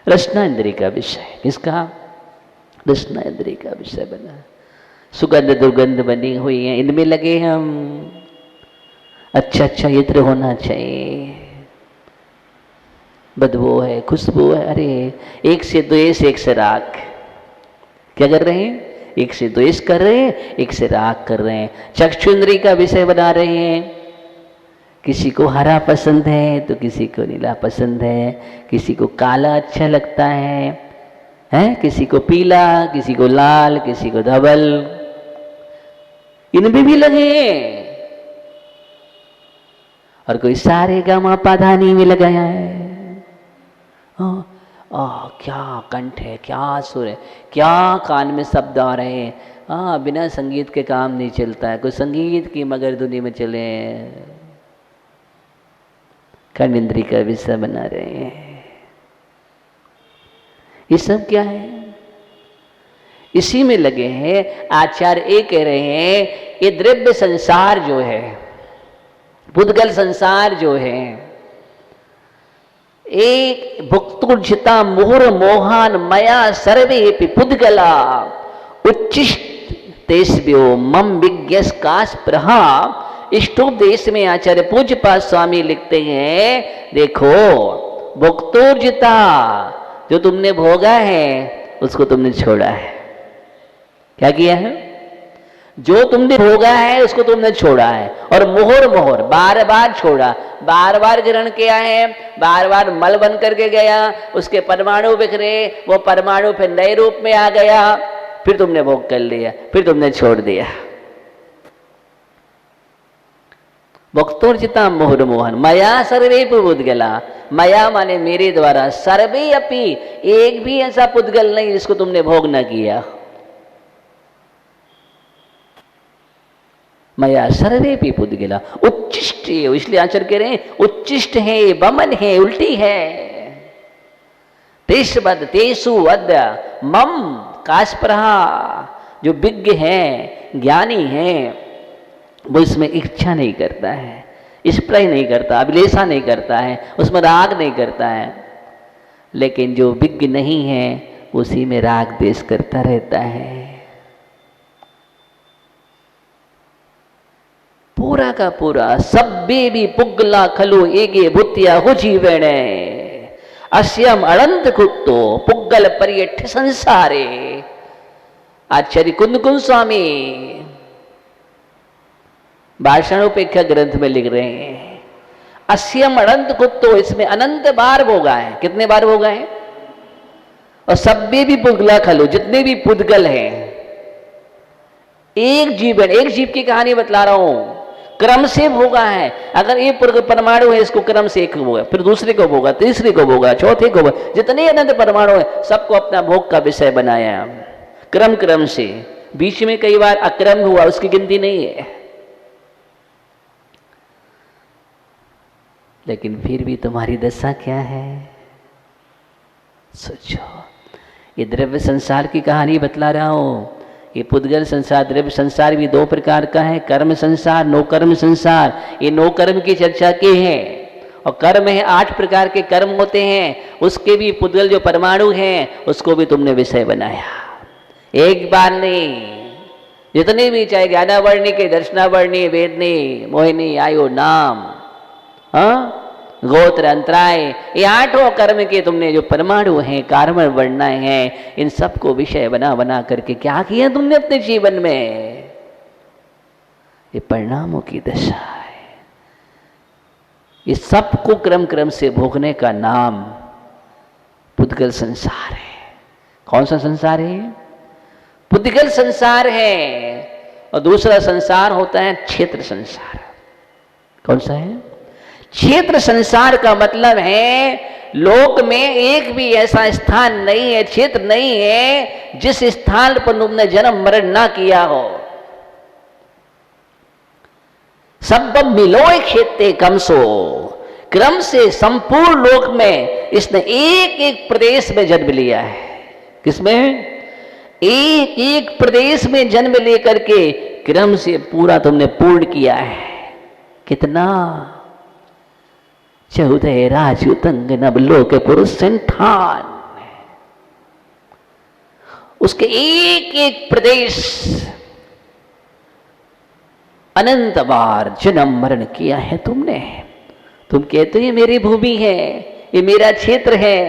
रसना इंद्रिय का विषय। किसका? रसना इंद्रिय का विषय बना। सुगंध दुर्गंध बनी हुई है, इनमें लगे हम। अच्छा इत्र होना चाहिए, बदबू है, खुशबू है, अरे एक से द्वेष एक से राग। क्या कर रहे हैं? एक से द्वेष कर रहे हैं, एक से राग कर रहे हैं। चक्षु इंद्रिय का विषय बना रहे हैं। किसी को हरा पसंद है तो किसी को नीला पसंद है, किसी को काला अच्छा लगता है, किसी को पीला, किसी को लाल, किसी को धवल, इनमें भी लगे। और कोई सारे गामा पाधानी में लगाया है। क्या कंठ है, क्या सुर है, क्या कान में शब्द आ रहे हैं। बिना संगीत के काम नहीं चलता है। कोई संगीत की मगर दुनिया में चले, कर्म इंद्रिय का विषय बना रहे हैं। ये सब क्या है? इसी में लगे हैं। आचार्य ये कह रहे हैं ये द्रव्य संसार जो है, पुद्गल संसार जो है, एक भुक्तुर्जिता मुहुर मोहान मया सर्वे पुद्गला उच्चिष्ट तेस्व्यो मम विज्ञस काश प्रहा। इष्टोपदेश में आचार्य पूज्यपाद स्वामी लिखते हैं, देखो भुक्तुर्जिता, जो तुमने भोगा है उसको तुमने छोड़ा है। क्या किया है? जो तुमने भोगा है उसको तुमने छोड़ा है। और मोहर मोहर बार बार छोड़ा, बार बार ग्रहण किया है, बार बार मल बन करके गया, उसके परमाणु बिखरे, वो परमाणु फिर नए रूप में आ गया, फिर तुमने भोग कर लिया, फिर तुमने छोड़ दिया। भक्तोर्जिता मोहर मोहन मया सर्वे पुद्गला। मया माने मेरे द्वारा, सर्वे अपि एक भी ऐसा पुद्गल नहीं जिसको तुमने भोग न किया। मया सर्वे भी पुद्गला उच्चिष्ट, इसलिए आचार्य कह रहे हैं उच्चिष्ट है, बमन है, उल्टी है। तेषु तेसु अद्य मम कास्प्रहा, जो विज्ञ है, ज्ञानी है, वो इसमें इच्छा नहीं करता है, स्प्रह नहीं करता, अभिलेषा नहीं करता है, उसमें राग नहीं करता है। लेकिन जो विज्ञ नहीं है उसी में राग देश करता रहता है। पूरा का पूरा सब्बे भी पुगला खलु एगे भूतिया हो जीवने अस्यम अनंत कुत्तो पुगल पर्यठ संसारे। आचार्य कुंद कुंद स्वामी भाषणोपेक्षा ग्रंथ में लिख रहे हैं, अस्यम अनंत कुत्तो, इसमें अनंत बार भोगा है। कितने बार भोगा है? और सब्बे भी पुगला खलु, जितने भी पुद्गल हैं, एक जीव की कहानी बतला रहा हूं, क्रम से भोगा है। अगर ये परमाणु है, इसको क्रम से एक भोगा, फिर दूसरे को भोगा, तीसरे को भोगा, चौथे को भोगा, जितने अनंत परमाणु है सबको अपना भोग का विषय बनाया क्रम क्रम से। बीच में कई बार अक्रम हुआ, उसकी गिनती नहीं है। लेकिन फिर भी तुम्हारी दशा क्या है? सोचो। ये द्रव्य संसार की कहानी बतला रहा हूं। ये पुद्गल संसार, द्रव्य संसार भी दो प्रकार का है, कर्म संसार, नो कर्म संसार। ये नो कर्म की चर्चा की है। और कर्म है, 8 प्रकार के कर्म होते हैं, उसके भी पुद्गल जो परमाणु हैं उसको भी तुमने विषय बनाया। एक बार नहीं, जितने भी, चाहे ज्ञानावर्णी के, दर्शनावर्णी, वेदनी, मोहिनी, आयु, नाम, गोत्र, अंतराय, ये 8 कर्म के तुमने जो परमाणु हैं, कारण वर्णाएं हैं, इन सबको विषय बना बना करके क्या किया तुमने अपने जीवन में? ये परिणामों की दशा है। ये सबको क्रम क्रम से भोगने का नाम पुद्गल संसार है। कौन सा संसार है? पुद्गल संसार है। और दूसरा संसार होता है क्षेत्र संसार। कौन सा है? क्षेत्र संसार का मतलब है लोक में एक भी ऐसा स्थान नहीं है, क्षेत्र नहीं है जिस स्थान पर तुमने जन्म मरण ना किया हो। सब मिलो क्षेत्र कमसो, क्रम से संपूर्ण लोक में इसने एक एक प्रदेश में जन्म लिया है। किसमें? एक एक प्रदेश में जन्म लेकर के क्रम से पूरा तुमने पूर्ण किया है। कितना? 14 राजूतंग नवलोक पुरुष संठान। उसके एक एक प्रदेश अनंत बार जन्म मरण किया है तुमने। तुम कहते हो ये मेरी भूमि है, ये मेरा क्षेत्र है।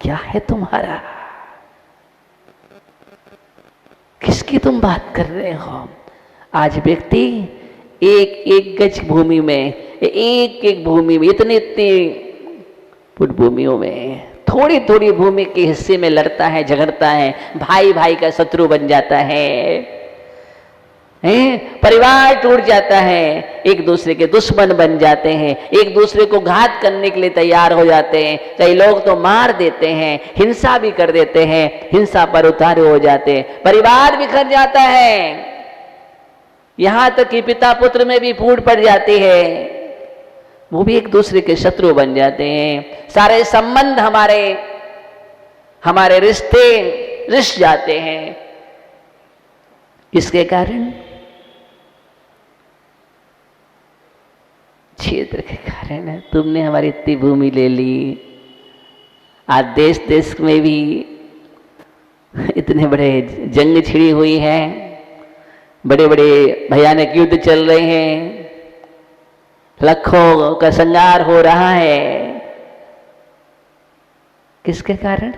क्या है तुम्हारा? किसकी तुम बात कर रहे हो? आज व्यक्ति एक एक गज भूमि में, एक एक भूमि में, इतने इतने फुट भूमियों में, थोड़ी थोड़ी भूमि के हिस्से में लड़ता है, झगड़ता है, भाई भाई का शत्रु बन जाता है, परिवार टूट जाता है, एक दूसरे के दुश्मन बन जाते हैं, एक दूसरे को घात करने के लिए तैयार हो जाते हैं। कई लोग तो मार देते हैं, हिंसा भी कर देते हैं, हिंसा पर उतारे हो जाते हैं, परिवार बिखर जाता है, यहां तक कि पिता पुत्र में भी फूट पड़ जाती है, वो भी एक दूसरे के शत्रु बन जाते हैं। सारे संबंध हमारे रिश्ते रिश्त जाते हैं। किसके कारण? क्षेत्र के कारण है। तुमने हमारी इतनी भूमि ले ली। आज देश देश में भी इतने बड़े जंग छिड़ी हुई है, बड़े बड़े भयानक युद्ध चल रहे हैं, लाखों का संहार हो रहा है। किसके कारण?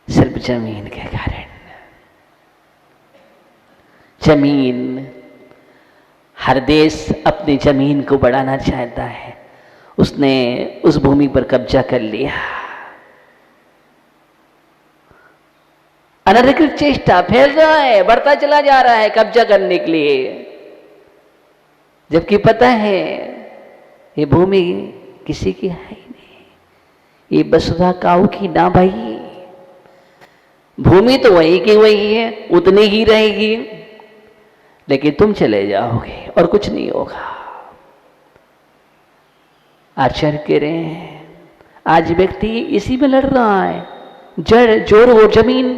सिर्फ जमीन के कारण। जमीन, हर देश अपनी जमीन को बढ़ाना चाहता है। उसने उस भूमि पर कब्जा कर लिया। अनधिकृत चेष्टा फैल रहा है, बढ़ता चला जा रहा है कब्जा करने के लिए, जबकि पता है ये भूमि किसी की है ही नहीं, ये वसुधा काऊ की ना भाई। भूमि तो वही की वही है, उतनी ही रहेगी, लेकिन तुम चले जाओगे और कुछ नहीं होगा। आश्चर्य कह रहे हैं, आज व्यक्ति इसी में लड़ रहा है। जड़ जोड़ और जमीन,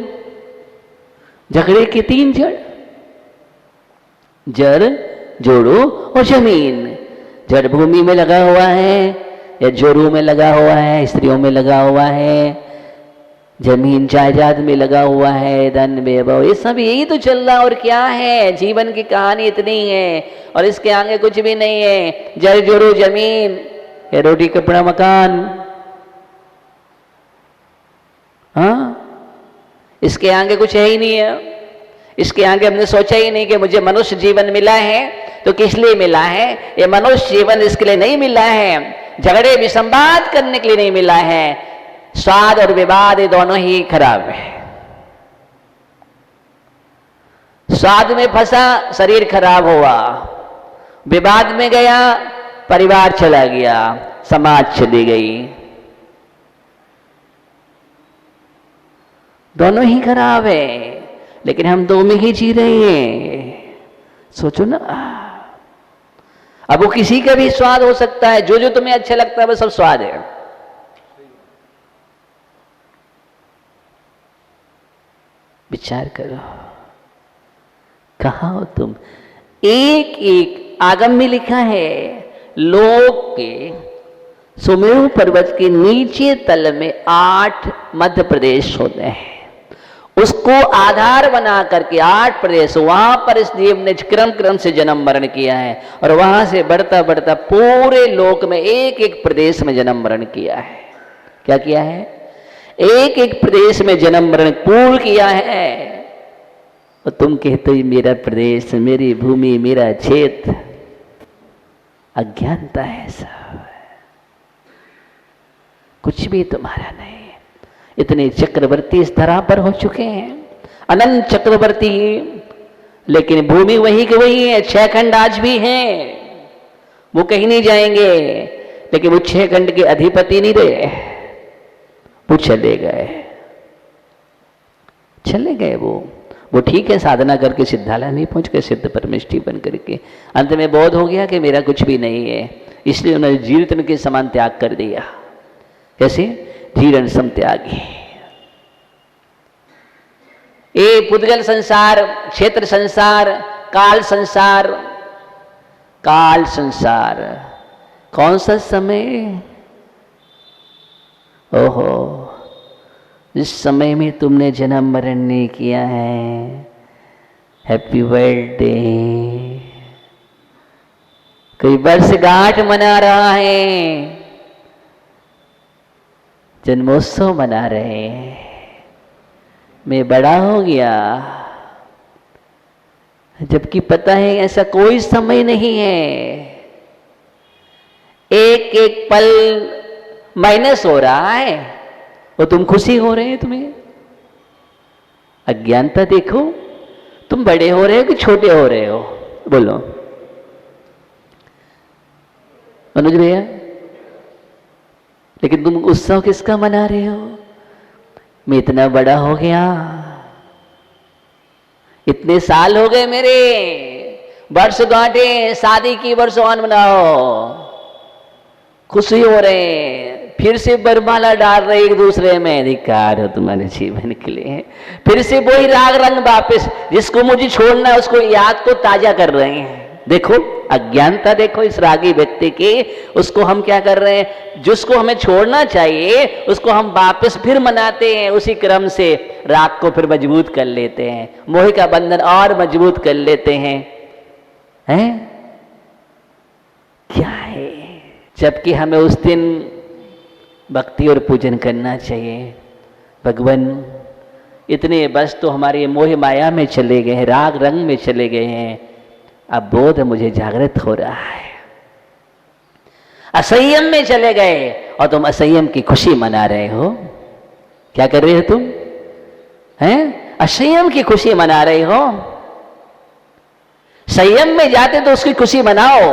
झगड़े के तीन जड़, जड़ जोड़ो और जमीन। जड़ भूमि में लगा हुआ है, या जोड़ों में लगा हुआ है, स्त्रियों में लगा हुआ है, जमीन जायदाद में लगा हुआ है, धन वैभव, ये सब यही तो चल रहा। और क्या है? जीवन की कहानी इतनी है और इसके आगे कुछ भी नहीं है। जड़ जोड़ो जमीन, या रोटी कपड़ा मकान, हाँ, इसके आगे कुछ है ही नहीं है। इसके आगे हमने सोचा ही नहीं कि मुझे मनुष्य जीवन मिला है तो किस लिए मिला है। ये मनुष्य जीवन इसके लिए नहीं मिला है, झगड़े विसंवाद करने के लिए नहीं मिला है। स्वाद और विवाद ये दोनों ही खराब है। स्वाद में फंसा, शरीर खराब हुआ, विवाद में गया, परिवार चला गया, समाज चली गई, दोनों ही खराब है। लेकिन हम दो में ही जी रहे हैं। सोचो ना, अब वो किसी का भी स्वाद हो सकता है, जो जो तुम्हें अच्छा लगता है वो सब स्वाद है। विचार करो, कहाँ हो तुम? एक एक आगम में लिखा है, लोक के सुमेरु पर्वत के नीचे तल में 8 मध्य प्रदेश होते हैं। उसको आधार बना करके 8 प्रदेश, वहां पर इस जीव ने क्रम क्रम से जन्म मरण किया है और वहां से बढ़ता बढ़ता पूरे लोक में एक एक प्रदेश में जन्म मरण किया है। क्या किया है? एक एक प्रदेश में जन्म मरण पूर्ण किया है। और तुम कहते हो मेरा प्रदेश, मेरी भूमि, मेरा क्षेत्र। अज्ञानता है सब, कुछ भी तुम्हारा नहीं। इतने चक्रवर्ती इस धरा पर हो चुके हैं, अनंत चक्रवर्ती, लेकिन भूमि वही की वही है। 6 खंड आज भी हैं, वो कहीं नहीं जाएंगे, लेकिन वो 6 खंड के अधिपति नहीं रहे, वो चले गए। चले गए वो ठीक है, साधना करके सिद्धालय नहीं पहुंच गए, सिद्ध परमेष्ठी बन करके अंत में बोध हो गया कि मेरा कुछ भी नहीं है, इसलिए उन्होंने जीर्ण के समान त्याग कर दिया। कैसे? जीर्ण सम त्यागी। ये पुद्गल संसार, क्षेत्र संसार, काल संसार। काल संसार कौन सा समय? ओहो, जिस समय में तुमने जन्म मरण नहीं किया है, हैप्पी बर्थडे। कोई वर्षगांठ मना रहा है, जन्मोत्सव मना रहे हैं। मैं बड़ा हो गया, जबकि पता है ऐसा कोई समय नहीं है। एक एक पल माइनस हो रहा है और तुम खुशी हो रहे हैं। तुम्हें अज्ञानता देखो, तुम बड़े हो रहे हो कि छोटे हो रहे हो? बोलो मनोज भैया। लेकिन तुम उत्सव किसका मना रहे हो? मैं इतना बड़ा हो गया, इतने साल हो गए मेरे, वर्ष गांठे, शादी की वर्षगांठ मनाओ, खुशी हो रहे हैं, फिर से बरमाला डाल रहे एक दूसरे में। अधिकार हो तुम्हारे जीवन के लिए, फिर से वही राग रंग वापस, जिसको मुझे छोड़ना है उसको याद को ताजा कर रहे हैं। देखो अज्ञानता, देखो इस रागी व्यक्ति की। उसको हम क्या कर रहे हैं, जिसको हमें छोड़ना चाहिए उसको हम वापस फिर मनाते हैं। उसी क्रम से राग को फिर मजबूत कर लेते हैं, मोह का बंधन और मजबूत कर लेते हैं। हैं क्या है? जबकि हमें उस दिन भक्ति और पूजन करना चाहिए। भगवान इतने बस तो हमारे मोह माया में चले गए हैं, राग रंग में चले गए हैं। अब बोध मुझे जागृत हो रहा है। असंयम में चले गए और तुम असंयम की खुशी मना रहे हो। क्या कर रहे हो तुम? हैं? असंयम की खुशी मना रहे हो। संयम में जाते तो उसकी खुशी मनाओ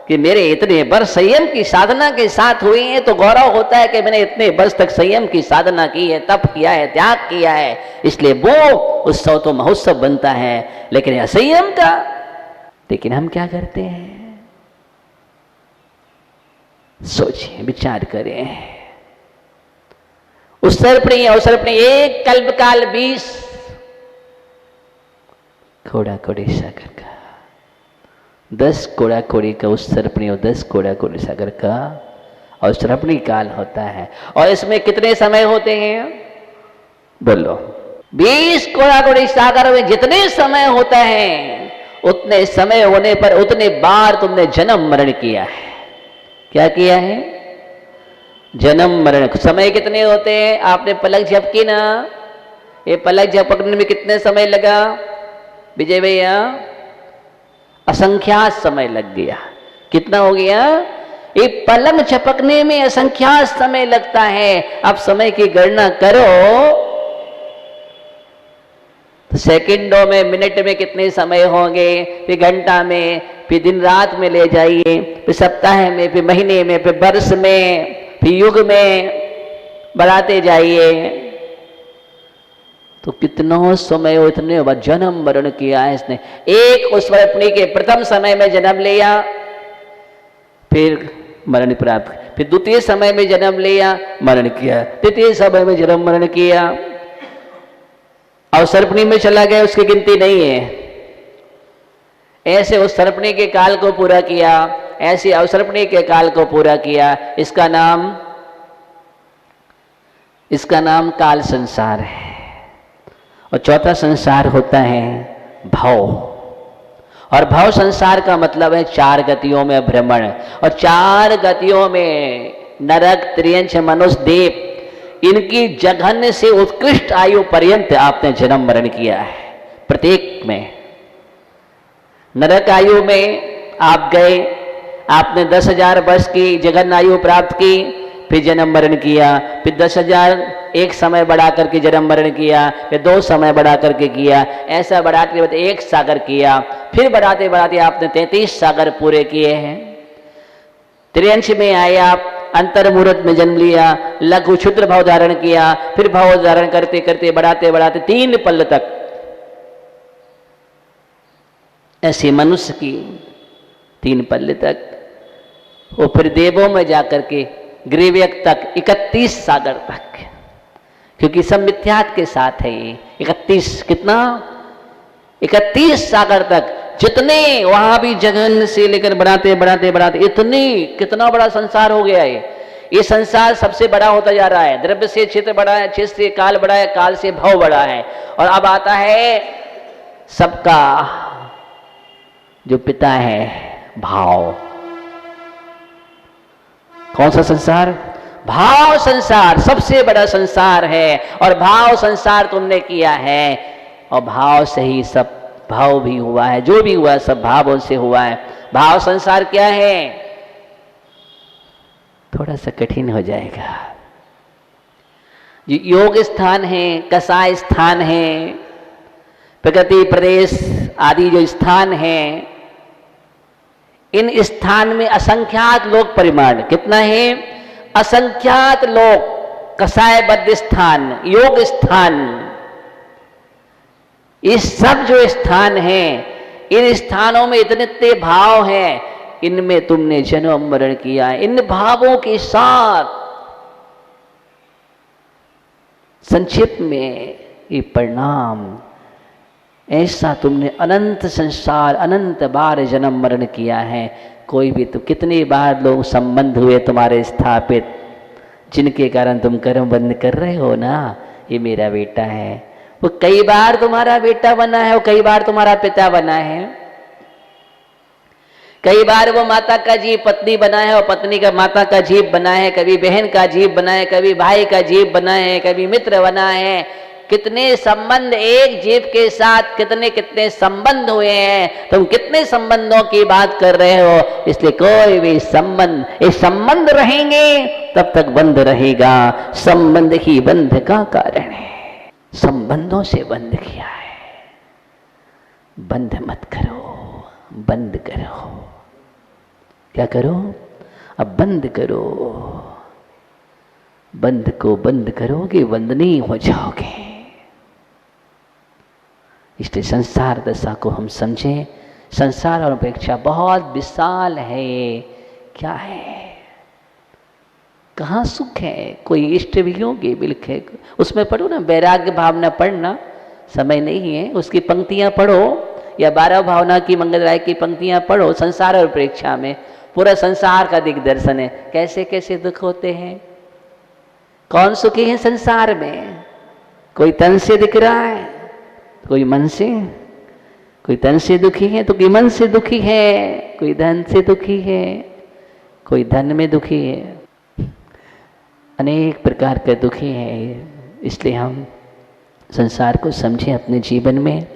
कि मेरे इतने वर्ष संयम की साधना के साथ हुए हैं, तो गौरव होता है कि मैंने इतने वर्ष तक संयम की साधना की है, तप किया है, त्याग किया है, इसलिए वो उत्सव तो महोत्सव बनता है। लेकिन असंयम का, लेकिन हम क्या करते हैं? सोचिए, विचार करें। उत्सर्पणी अवसर्पणी, एक कल्पकाल 20 कोड़ा कोड़ी सागर का, 10 कोड़ा कोड़ी का उत्सर्पणी और 10 कोड़ा कोड़ी सागर का अवसर्पणी काल होता है। और इसमें कितने समय होते हैं? बोलो। 20 कोड़ा कोड़ी सागर में जितने समय होता है, उतने समय होने पर उतने बार तुमने जन्म मरण किया है। क्या किया है? जन्म मरण। समय कितने होते हैं? आपने पलक झपकी ना, ये पलक झपकने में कितने समय लगा विजय भैया? असंख्यात समय लग गया। कितना हो गया? ये पलक झपकने में असंख्यात समय लगता है। अब समय की गणना करो तो सेकंडों में, मिनट में कितने समय होंगे, फिर घंटा में, फिर दिन रात में ले जाइए, फिर सप्ताह में, फिर महीने में, फिर वर्ष में, फिर युग में बढ़ाते जाइए तो कितना समय हो। इतने जन्म मरण किया है इसने। एक उस अपनी के प्रथम समय में जन्म लिया, फिर मरण प्राप्त, फिर द्वितीय समय में जन्म लिया, मरण किया, तृतीय समय में जन्म मरण किया, अवसर्पणी में चला गया, उसकी गिनती नहीं है। ऐसे उस सर्पणी के काल को पूरा किया, ऐसे अवसर्पणी के काल को पूरा किया। इसका नाम काल संसार है। और चौथा संसार होता है भव। और भव संसार का मतलब है 4 गतियों में भ्रमण। और 4 गतियों में नरक, त्रियंच, मनुष्य, देव, इनकी जघन्य से उत्कृष्ट आयु पर्यंत आपने जन्म मरण किया है। प्रत्येक में नरक आयु में आप गए, आपने 10,000 वर्ष की जघन्य आयु प्राप्त की, फिर जन्म मरण किया, फिर 10,000 एक समय बढ़ा करके जन्म मरण किया, फिर 2 समय बढ़ा करके किया, ऐसा बढ़ाते बढ़ाते 1 सागर किया, फिर बढ़ाते बढ़ाते आपने 33 सागर पूरे किए हैं। त्रियंश में आए आप, अंतर मुहूर्त में जन्म लिया, लघु क्षुद्र भाव धारण किया, फिर भाव धारण करते करते बढ़ाते बढ़ाते 3 पल तक, ऐसे मनुष्य की 3 पल तक, वो फिर देवों में जाकर के ग्रीव्यक तक 31 सागर तक, क्योंकि सब मिथ्यात के साथ है ये। 31 कितना? 31 सागर तक, जितने वहां भी जगन से लेकर बढ़ाते बढ़ाते बढ़ाते इतनी, कितना बड़ा संसार हो गया है। ये संसार सबसे बड़ा होता जा रहा है, द्रव्य से चित्त बड़ा है, चित्त से काल बड़ा है, काल से भव बड़ा है, और अब आता है सबका जो पिता है भाव। कौन सा संसार? भाव संसार सबसे बड़ा संसार है, और भाव संसार तुमने किया है, और भाव से ही सब भाव भी हुआ है, जो भी हुआ सब भावों से हुआ है। भाव संसार क्या है? थोड़ा सा कठिन हो जाएगा। योग स्थान है, कसाय स्थान है, प्रकृति प्रदेश आदि जो स्थान है, इन स्थान में असंख्यात लोक परिमाण। कितना है? असंख्यात लोक, कसायबद्ध स्थान, योग स्थान, इस सब जो स्थान है, इन स्थानों में इतने भाव हैं, इनमें तुमने जन्म मरण किया है। इन भावों के साथ संक्षिप्त में ये परिणाम, ऐसा तुमने अनंत संसार, अनंत बार जन्म मरण किया है। कोई भी, तो कितनी बार लोग संबंध हुए तुम्हारे स्थापित, जिनके कारण तुम कर्म बंद कर रहे हो ना, ये मेरा बेटा है, वो कई बार तुम्हारा बेटा बना है, वो कई बार तुम्हारा पिता बना है, कई बार वो माता का जीव पत्नी बना है, और पत्नी का माता का जीव बना है, कभी बहन का जीव बना है, कभी भाई का जीव बना है, कभी मित्र बना है। कितने संबंध एक जीव के साथ, कितने कितने संबंध हुए हैं। तुम कितने संबंधों की बात कर रहे हो? इसलिए कोई भी संबंध, ये संबंध रहेंगे तब तक बंध रहेगा। संबंध ही बंध का कारण है, संबंधों से बंध किया है। बंध मत करो, बंद करो। क्या करो? अब बंद करो। बंद को बंद करोगे, बंदनी हो जाओगे। इसलिए संसार दशा को हम समझें। संसार और अपेक्षा बहुत विशाल है। क्या है? कहाँ सुख है? कोई इष्ट वियों की बिल्क है, उसमें पढ़ो ना, वैराग्य भावना पढ़ना, समय नहीं है, उसकी पंक्तियां पढ़ो, या 12 भावना की मंगल राय की पंक्तियां पढ़ो। संसार और प्रेक्षा में पूरा संसार का दिग्दर्शन है, कैसे कैसे दुख होते हैं। कौन सुखी है संसार में? कोई तन से दिख रहा है, कोई मन से। कोई तन से दुखी है तो कोई मन से दुखी है, कोई धन से दुखी है, कोई धन में दुखी है। अनेक प्रकार के दुखी है। इसलिए हम संसार को समझें अपने जीवन में,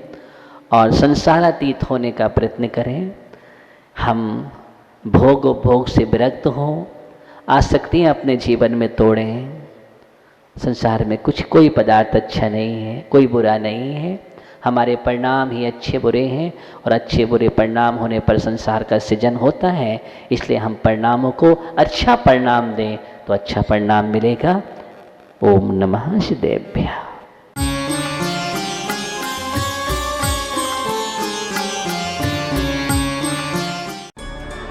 और संसारातीत होने का प्रयत्न करें। हम भोग भोग से विरक्त हों, आसक्तियाँ अपने जीवन में तोड़ें। संसार में कोई पदार्थ अच्छा नहीं है, कोई बुरा नहीं है। हमारे परिणाम ही अच्छे बुरे हैं, और अच्छे बुरे परिणाम होने पर संसार का सृजन होता है। इसलिए हम परिणामों को अच्छा परिणाम दें तो अच्छा परिणाम मिलेगा। ओम नमः शिवाय।